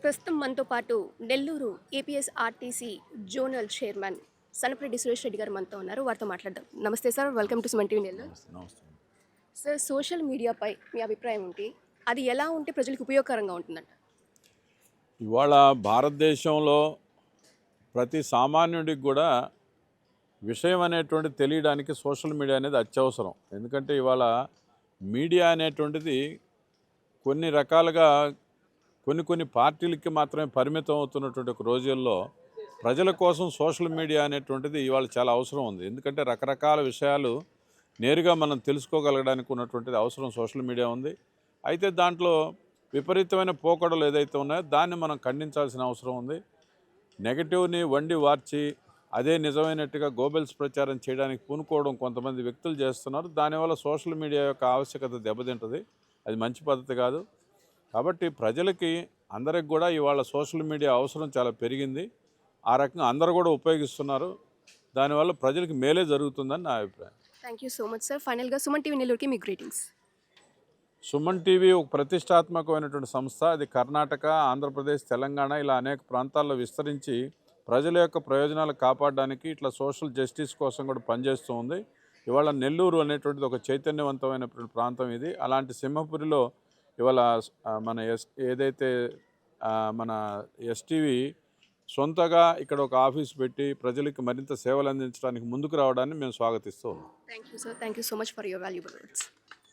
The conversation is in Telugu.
ప్రస్తుతం మనతో పాటు Nellore APS RTC zonal chairman Sanapareddy Suresh Reddy గారు మనతో ఉన్నారు. వారితో మాట్లాడదాం. నమస్తే sir, welcome to Suman TV Nellore. నమస్తే నమస్తే. సార్, సోషల్ మీడియాపై మీ అభిప్రాయం ఏంటి? అది ఎలా ఉంటే ప్రజలకు ఉపయోగకరంగా ఉంటుందంట? ఇవాళ భారతదేశంలో ప్రతి సామాన్యుడికి కూడా విషయం అనేటువంటిది తెలియడానికి సోషల్ మీడియా అనేది అత్యవసరం. ఎందుకంటే ఇవాళ మీడియా అనేటువంటిది కొన్ని రకాలుగా కొన్ని పార్టీలకి మాత్రమే పరిమితం అవుతున్నటువంటి ఒక రోజుల్లో ప్రజల కోసం సోషల్ మీడియా అనేటువంటిది ఇవాళ చాలా అవసరం ఉంది. ఎందుకంటే రకరకాల విషయాలు నేరుగా మనం తెలుసుకోగలగడానికి ఉన్నటువంటిది అవసరం సోషల్ మీడియా ఉంది. అయితే దాంట్లో విపరీతమైన పోకడలు ఏదైతే ఉన్నాయో దాన్ని మనం ఖండించాల్సిన అవసరం ఉంది. నెగటివ్ని వండి వార్చి అదే నిజమైనట్టుగా గోబెల్స్ ప్రచారం చేయడానికి పూనుకోవడం కొంతమంది వ్యక్తులు చేస్తున్నారు. దానివల్ల సోషల్ మీడియా యొక్క ఆవశ్యకత దెబ్బతింటుంది. అది మంచి పద్ధతి కాదు. కాబట్టి ప్రజలకి అందరికి కూడా ఇవాళ సోషల్ మీడియా అవసరం చాలా పెరిగింది. ఆ రకంగా అందరూ కూడా ఉపయోగిస్తున్నారు. దానివల్ల ప్రజలకు మేలే జరుగుతుందని నా అభిప్రాయం. Thank you so much sir. ఫైనల్గా సుమన్ టీవీ నెల్లూరుకి మీ గ్రీటింగ్స్. సుమన్ టీవీ ఒక ప్రతిష్టాత్మకమైనటువంటి సంస్థ. అది కర్ణాటక, ఆంధ్రప్రదేశ్, తెలంగాణ ఇలా అనేక ప్రాంతాల్లో విస్తరించి ప్రజల యొక్క ప్రయోజనాలు కాపాడడానికి ఇట్లా సోషల్ జస్టిస్ కోసం కూడా పనిచేస్తూ ఉంది. ఇవాళ నెల్లూరు అనేటువంటిది ఒక చైతన్యవంతమైనటువంటి ప్రాంతం ఇది. అలాంటి సింహపురిలో ఇవాళ మన ఏదైతే మన ఎస్టీవీ సొంతగా ఇక్కడ ఒక ఆఫీస్ పెట్టి ప్రజలకు మరింత సేవలు అందించడానికి ముందుకు రావడాన్ని మేము స్వాగతిస్తూ ఉన్నాం. Thank you sir. Thank you so much for your valuable words.